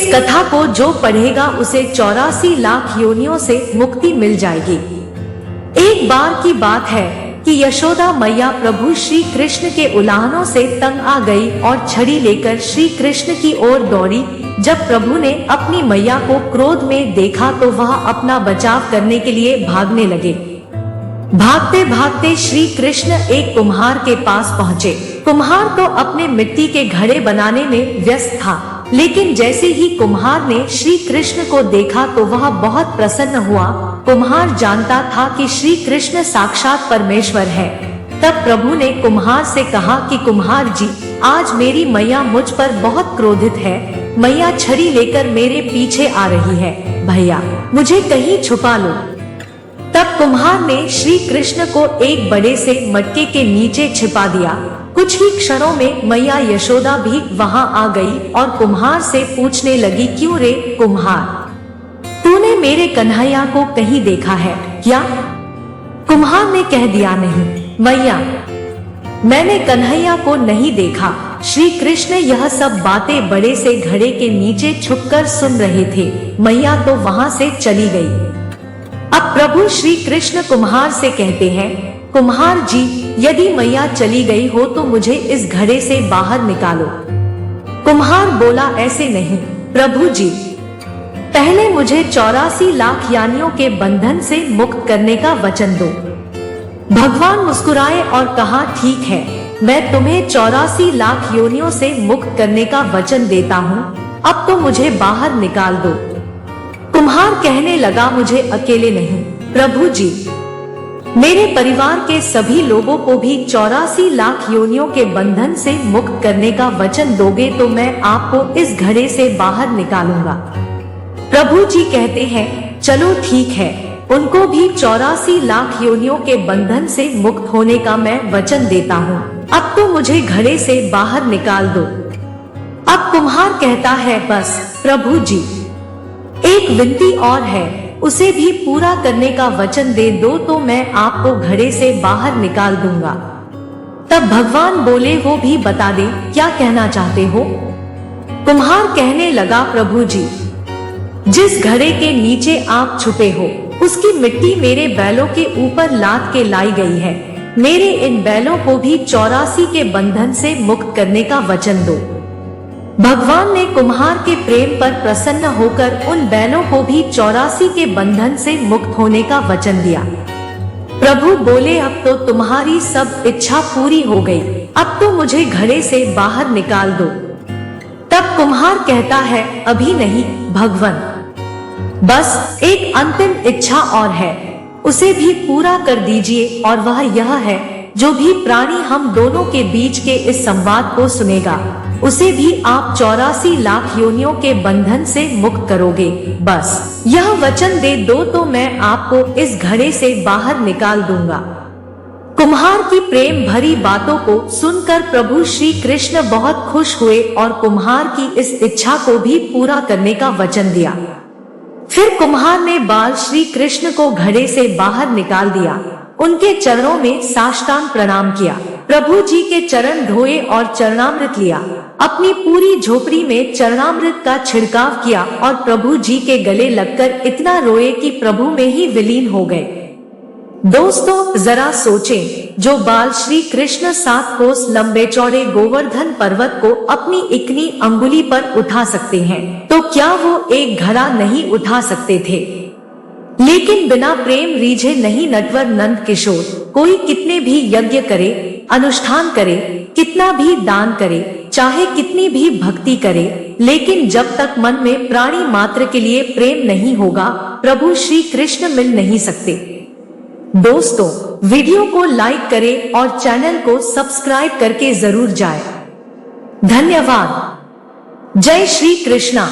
इस कथा को जो पढ़ेगा उसे 84 लाख योनियों से मुक्ति मिल जाएगी। एक बार की बात है कि यशोदा मैया प्रभु श्री कृष्ण के उलाहनों से तंग आ गई और छड़ी लेकर श्री कृष्ण की ओर दौड़ी। जब प्रभु ने अपनी मैया को क्रोध में देखा तो वह अपना बचाव करने के लिए भागने लगे। भागते भागते श्री कृष्ण एक कुम्हार के पास पहुँचे। कुम्हार तो अपने मिट्टी के घड़े बनाने में व्यस्त था, लेकिन जैसे ही कुम्हार ने श्री कृष्ण को देखा तो वह बहुत प्रसन्न हुआ। कुम्हार जानता था कि श्री कृष्ण साक्षात परमेश्वर है। तब प्रभु ने कुम्हार से कहा कि कुम्हार जी, आज मेरी मैया मुझ पर बहुत क्रोधित है। मैया छड़ी लेकर मेरे पीछे आ रही है, भैया मुझे कहीं छुपा लो। तब कुम्हार ने श्री कृष्ण को एक बड़े से मटके के नीचे छिपा दिया। कुछ ही क्षणों में मैया यशोदा भी वहां आ गई और कुम्हार से पूछने लगी, क्यों रे कुम्हार, तूने मेरे कन्हैया को कहीं देखा है क्या? कुम्हार ने कह दिया, नहीं मैया, मैंने कन्हैया को नहीं देखा। श्री कृष्ण यह सब बातें बड़े से घड़े के नीचे छुपकर सुन रहे थे। मैया तो वहां से चली गई। अब प्रभु श्री कृष्ण कुम्हार से कहते हैं, कुम्हार जी, यदि मैया चली गई हो तो मुझे इस घड़े से बाहर निकालो। कुम्हार बोला, ऐसे नहीं प्रभु जी, पहले मुझे 84 लाख यानियों के बंधन से मुक्त करने का वचन दो। भगवान मुस्कुराए और कहा, ठीक है, मैं तुम्हें 84 लाख योनियों से मुक्त करने का वचन देता हूँ। अब तो मुझे बाहर निकाल दो। कुम्हार कहने लगा, मुझे अकेले नहीं प्रभु जी, मेरे परिवार के सभी लोगों को भी 84 लाख योनियों के बंधन से मुक्त करने का वचन दोगे तो मैं आपको इस घड़े से बाहर निकालूंगा। प्रभु जी कहते हैं, चलो ठीक है, उनको भी 84 लाख योनियों के बंधन से मुक्त होने का मैं वचन देता हूँ। अब तो मुझे घड़े से बाहर निकाल दो। अब कुम्हार कहता है, बस प्रभु जी, एक विनती और है, उसे भी पूरा करने का वचन दे दो तो मैं आपको घड़े से बाहर निकाल दूंगा। तब भगवान बोले, वो भी बता दे, क्या कहना चाहते हो? कुम्हार कहने लगा, प्रभु जी, जिस घड़े के नीचे आप छुपे हो उसकी मिट्टी मेरे बैलों के ऊपर लाद के लाई गई है। मेरे इन बैलों को भी 84 के बंधन से मुक्त करने का वचन दो। भगवान ने कुम्हार के प्रेम पर प्रसन्न होकर उन बैलों को भी 84 के बंधन से मुक्त होने का वचन दिया। प्रभु बोले, अब तो तुम्हारी सब इच्छा पूरी हो गई, अब तो मुझे घड़े से बाहर निकाल दो। तब कुम्हार कहता है, अभी नहीं भगवान, बस एक अंतिम इच्छा और है, उसे भी पूरा कर दीजिए। और वह यह है, जो भी प्राणी हम दोनों के बीच के इस संवाद को सुनेगा उसे भी आप 84 लाख योनियों के बंधन से मुक्त करोगे। बस यह वचन दे दो तो मैं आपको इस घड़े से बाहर निकाल दूंगा। कुम्हार की प्रेम भरी बातों को सुनकर प्रभु श्री कृष्ण बहुत खुश हुए और कुम्हार की इस इच्छा को भी पूरा करने का वचन दिया। फिर कुम्हार ने बाल श्री कृष्ण को घड़े से बाहर निकाल दिया, उनके चरणों में साष्टांग प्रणाम किया। प्रभु जी के चरण धोए और चरणामृत लिया। अपनी पूरी झोपड़ी में चरणामृत का छिड़काव किया और प्रभु जी के गले लगकर इतना रोए कि प्रभु में ही विलीन हो गए। दोस्तों, जरा सोचें, जो बाल श्री कृष्ण 7 कोस लंबे चौड़े गोवर्धन पर्वत को अपनी इकनी अंगुली पर उठा सकते हैं, तो क्या वो एक घड़ा नहीं उठा सकते थे? लेकिन बिना प्रेम रीझे नहीं नटवर नंद किशोर। कोई कितने भी यज्ञ करे, अनुष्ठान करे, कितना भी दान करे, चाहे कितनी भी भक्ति करे, लेकिन जब तक मन में प्राणी मात्र के लिए प्रेम नहीं होगा, प्रभु श्री कृष्ण मिल नहीं सकते। दोस्तों, वीडियो को लाइक करें और चैनल को सब्सक्राइब करके जरूर जाएं। धन्यवाद। जय श्री कृष्णा।